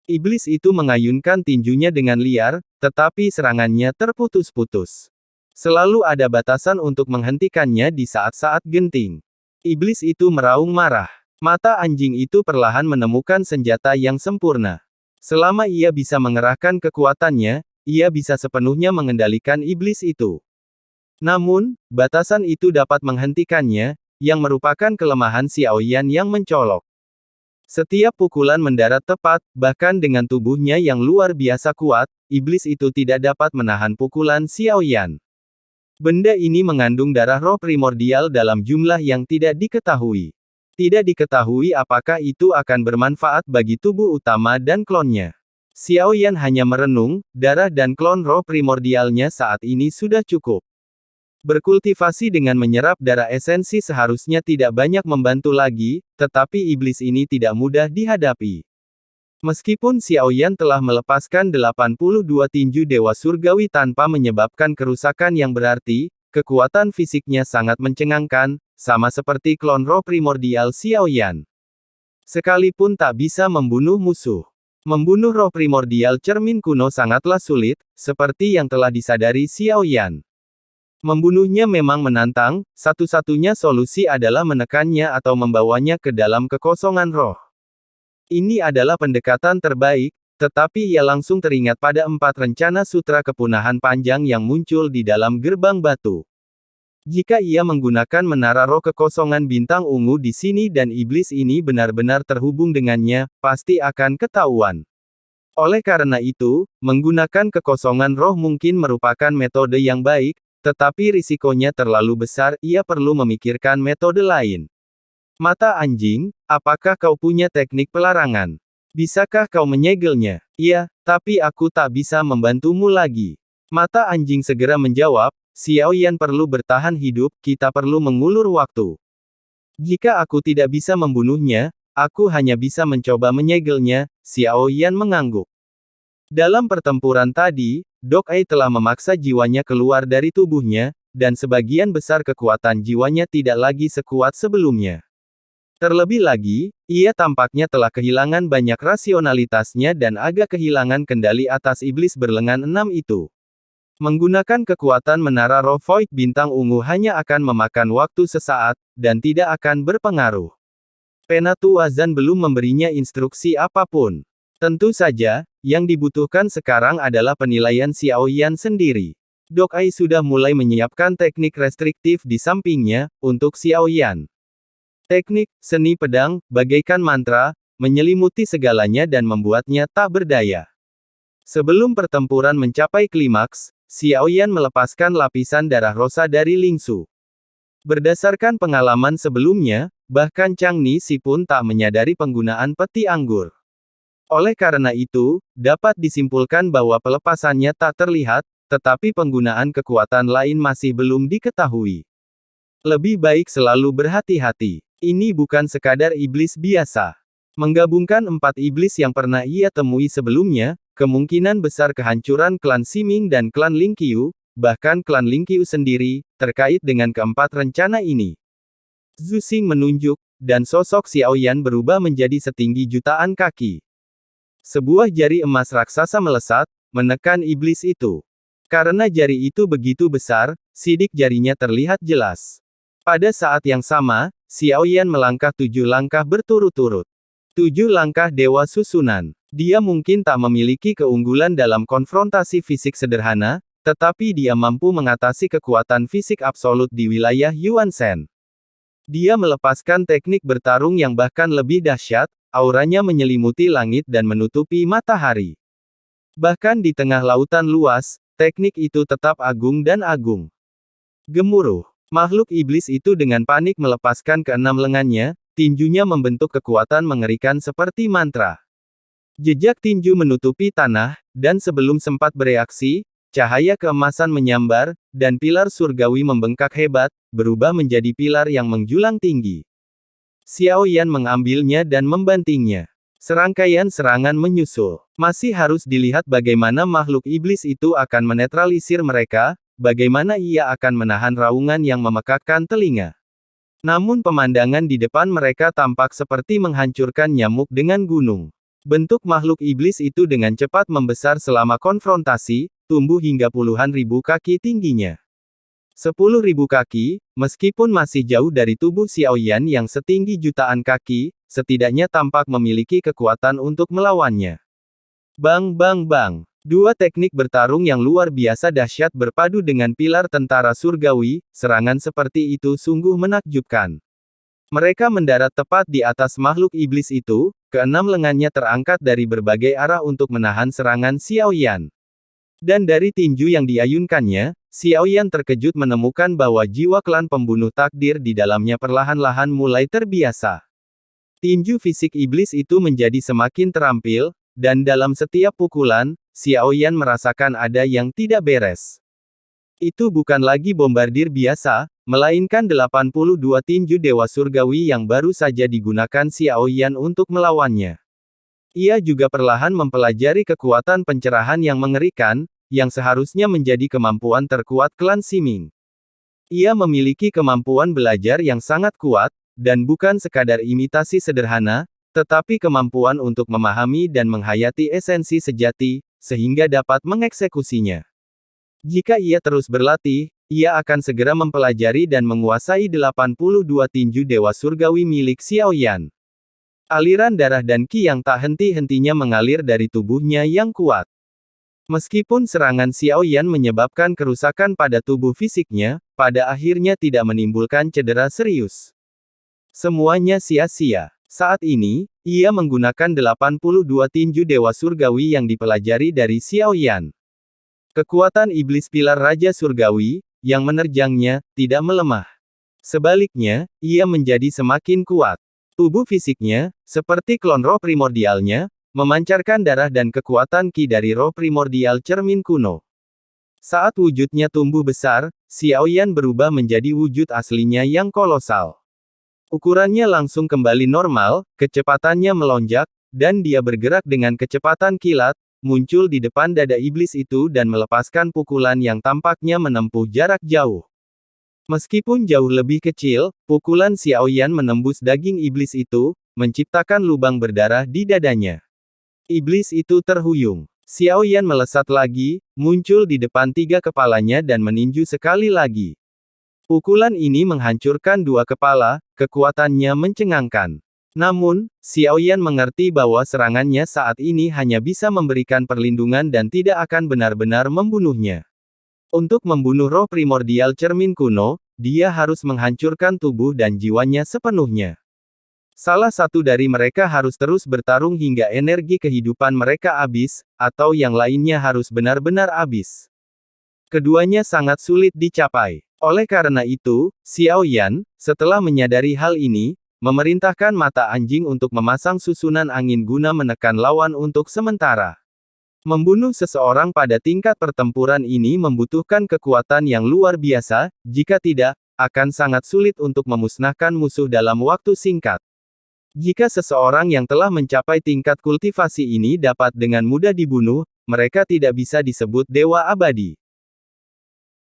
Iblis itu mengayunkan tinjunya dengan liar, tetapi serangannya terputus-putus. Selalu ada batasan untuk menghentikannya di saat-saat genting. Iblis itu meraung marah. Mata anjing itu perlahan menemukan senjata yang sempurna. Selama ia bisa mengerahkan kekuatannya, ia bisa sepenuhnya mengendalikan iblis itu. Namun, batasan itu dapat menghentikannya, yang merupakan kelemahan Xiaoyan yang mencolok. Setiap pukulan mendarat tepat, bahkan dengan tubuhnya yang luar biasa kuat, iblis itu tidak dapat menahan pukulan Xiaoyan. Benda ini mengandung darah roh primordial dalam jumlah yang tidak diketahui. Tidak diketahui apakah itu akan bermanfaat bagi tubuh utama dan klonnya. Xiaoyan hanya merenung, darah dan klon roh primordialnya saat ini sudah cukup. Berkultivasi dengan menyerap darah esensi seharusnya tidak banyak membantu lagi, tetapi iblis ini tidak mudah dihadapi. Meskipun Xiaoyan telah melepaskan 82 tinju Dewa Surgawi tanpa menyebabkan kerusakan yang berarti, kekuatan fisiknya sangat mencengangkan, sama seperti klon roh primordial Xiaoyan. Sekalipun tak bisa membunuh musuh. Membunuh roh primordial cermin kuno sangatlah sulit, seperti yang telah disadari Xiaoyan. Membunuhnya memang menantang, satu-satunya solusi adalah menekannya atau membawanya ke dalam kekosongan roh. Ini adalah pendekatan terbaik, tetapi ia langsung teringat pada 4 rencana sutra kepunahan panjang yang muncul di dalam gerbang batu. Jika ia menggunakan menara roh kekosongan bintang ungu di sini dan iblis ini benar-benar terhubung dengannya, pasti akan ketahuan. Oleh karena itu, menggunakan kekosongan roh mungkin merupakan metode yang baik, tetapi risikonya terlalu besar, ia perlu memikirkan metode lain. Mata anjing, apakah kau punya teknik pelarangan? Bisakah kau menyegelnya? Iya, tapi aku tak bisa membantumu lagi. Mata anjing segera menjawab, Xiaoyan perlu bertahan hidup, kita perlu mengulur waktu. Jika aku tidak bisa membunuhnya, aku hanya bisa mencoba menyegelnya, Xiaoyan mengangguk. Dalam pertempuran tadi, Dok Ai telah memaksa jiwanya keluar dari tubuhnya, dan sebagian besar kekuatan jiwanya tidak lagi sekuat sebelumnya. Terlebih lagi, ia tampaknya telah kehilangan banyak rasionalitasnya dan agak kehilangan kendali atas iblis berlengan 6 itu. Menggunakan kekuatan menara roh Void bintang ungu hanya akan memakan waktu sesaat, dan tidak akan berpengaruh. Penatu Wazan belum memberinya instruksi apapun. Tentu saja, yang dibutuhkan sekarang adalah penilaian Xiaoyan sendiri. Dok Ai sudah mulai menyiapkan teknik restriktif di sampingnya, untuk Xiaoyan. Teknik, seni pedang, bagaikan mantra, menyelimuti segalanya dan membuatnya tak berdaya. Sebelum pertempuran mencapai klimaks, Xiaoyan melepaskan lapisan darah rosa dari Lingsu. Berdasarkan pengalaman sebelumnya, bahkan Chang Nixi pun tak menyadari penggunaan peti anggur. Oleh karena itu, dapat disimpulkan bahwa pelepasannya tak terlihat, tetapi penggunaan kekuatan lain masih belum diketahui. Lebih baik selalu berhati-hati. Ini bukan sekadar iblis biasa. Menggabungkan 4 iblis yang pernah ia temui sebelumnya, kemungkinan besar kehancuran klan Ximing dan klan Lingqiu, bahkan klan Lingqiu sendiri, terkait dengan keempat rencana ini. Zhu Xing menunjuk, dan sosok Xiaoyan berubah menjadi setinggi jutaan kaki. Sebuah jari emas raksasa melesat, menekan iblis itu. Karena jari itu begitu besar, sidik jarinya terlihat jelas. Pada saat yang sama, Xiaoyan melangkah 7 langkah berturut-turut. 7 langkah dewa susunan. Dia mungkin tak memiliki keunggulan dalam konfrontasi fisik sederhana, tetapi dia mampu mengatasi kekuatan fisik absolut di wilayah Yuan Shen. Dia melepaskan teknik bertarung yang bahkan lebih dahsyat, auranya menyelimuti langit dan menutupi matahari. Bahkan di tengah lautan luas, teknik itu tetap agung dan agung. Gemuruh. Makhluk iblis itu dengan panik melepaskan keenam lengannya, tinjunya membentuk kekuatan mengerikan seperti mantra. Jejak tinju menutupi tanah, dan sebelum sempat bereaksi, cahaya keemasan menyambar, dan pilar surgawi membengkak hebat, berubah menjadi pilar yang menjulang tinggi. Xiaoyan mengambilnya dan membantingnya. Serangkaian serangan menyusul. Masih harus dilihat bagaimana makhluk iblis itu akan menetralisir mereka, bagaimana ia akan menahan raungan yang memekakkan telinga. Namun pemandangan di depan mereka tampak seperti menghancurkan nyamuk dengan gunung. Bentuk makhluk iblis itu dengan cepat membesar selama konfrontasi, tumbuh hingga puluhan ribu kaki tingginya. 10.000 kaki, meskipun masih jauh dari tubuh Xiaoyan yang setinggi jutaan kaki, setidaknya tampak memiliki kekuatan untuk melawannya. Bang bang bang. Dua teknik bertarung yang luar biasa dahsyat berpadu dengan pilar tentara surgawi, serangan seperti itu sungguh menakjubkan. Mereka mendarat tepat di atas makhluk iblis itu, keenam lengannya terangkat dari berbagai arah untuk menahan serangan Xiaoyan. Dan dari tinju yang diayunkannya, Xiaoyan terkejut menemukan bahwa jiwa klan pembunuh takdir di dalamnya perlahan-lahan mulai terbiasa. Tinju fisik iblis itu menjadi semakin terampil, dan dalam setiap pukulan, Xiaoyan merasakan ada yang tidak beres. Itu bukan lagi bombardir biasa, melainkan 82 tinju dewa surgawi yang baru saja digunakan Xiaoyan untuk melawannya. Ia juga perlahan mempelajari kekuatan pencerahan yang mengerikan, yang seharusnya menjadi kemampuan terkuat klan Siming. Ia memiliki kemampuan belajar yang sangat kuat, dan bukan sekadar imitasi sederhana, tetapi kemampuan untuk memahami dan menghayati esensi sejati, sehingga dapat mengeksekusinya. Jika ia terus berlatih, ia akan segera mempelajari dan menguasai 82 tinju dewa surgawi milik Xiaoyan. Aliran darah dan ki yang tak henti-hentinya mengalir dari tubuhnya yang kuat. Meskipun serangan Xiaoyan menyebabkan kerusakan pada tubuh fisiknya, pada akhirnya tidak menimbulkan cedera serius. Semuanya sia-sia. Saat ini, ia menggunakan 82 tinju dewa surgawi yang dipelajari dari Xiaoyan. Kekuatan iblis pilar Raja Surgawi, yang menerjangnya, tidak melemah. Sebaliknya, ia menjadi semakin kuat. Tubuh fisiknya, seperti klon roh primordialnya, memancarkan darah dan kekuatan ki dari roh primordial cermin kuno. Saat wujudnya tumbuh besar, Xiaoyan berubah menjadi wujud aslinya yang kolosal. Ukurannya langsung kembali normal, kecepatannya melonjak, dan dia bergerak dengan kecepatan kilat, muncul di depan dada iblis itu dan melepaskan pukulan yang tampaknya menempuh jarak jauh. Meskipun jauh lebih kecil, pukulan Xiaoyan menembus daging iblis itu, menciptakan lubang berdarah di dadanya. Iblis itu terhuyung. Xiaoyan melesat lagi, muncul di depan tiga kepalanya dan meninju sekali lagi. Pukulan ini menghancurkan dua kepala, kekuatannya mencengangkan. Namun, Xiaoyan mengerti bahwa serangannya saat ini hanya bisa memberikan perlindungan dan tidak akan benar-benar membunuhnya. Untuk membunuh roh primordial cermin kuno, dia harus menghancurkan tubuh dan jiwanya sepenuhnya. Salah satu dari mereka harus terus bertarung hingga energi kehidupan mereka habis, atau yang lainnya harus benar-benar habis. Keduanya sangat sulit dicapai. Oleh karena itu, Xiaoyan, setelah menyadari hal ini, memerintahkan mata anjing untuk memasang susunan angin guna menekan lawan untuk sementara. Membunuh seseorang pada tingkat pertempuran ini membutuhkan kekuatan yang luar biasa, jika tidak, akan sangat sulit untuk memusnahkan musuh dalam waktu singkat. Jika seseorang yang telah mencapai tingkat kultivasi ini dapat dengan mudah dibunuh, mereka tidak bisa disebut dewa abadi.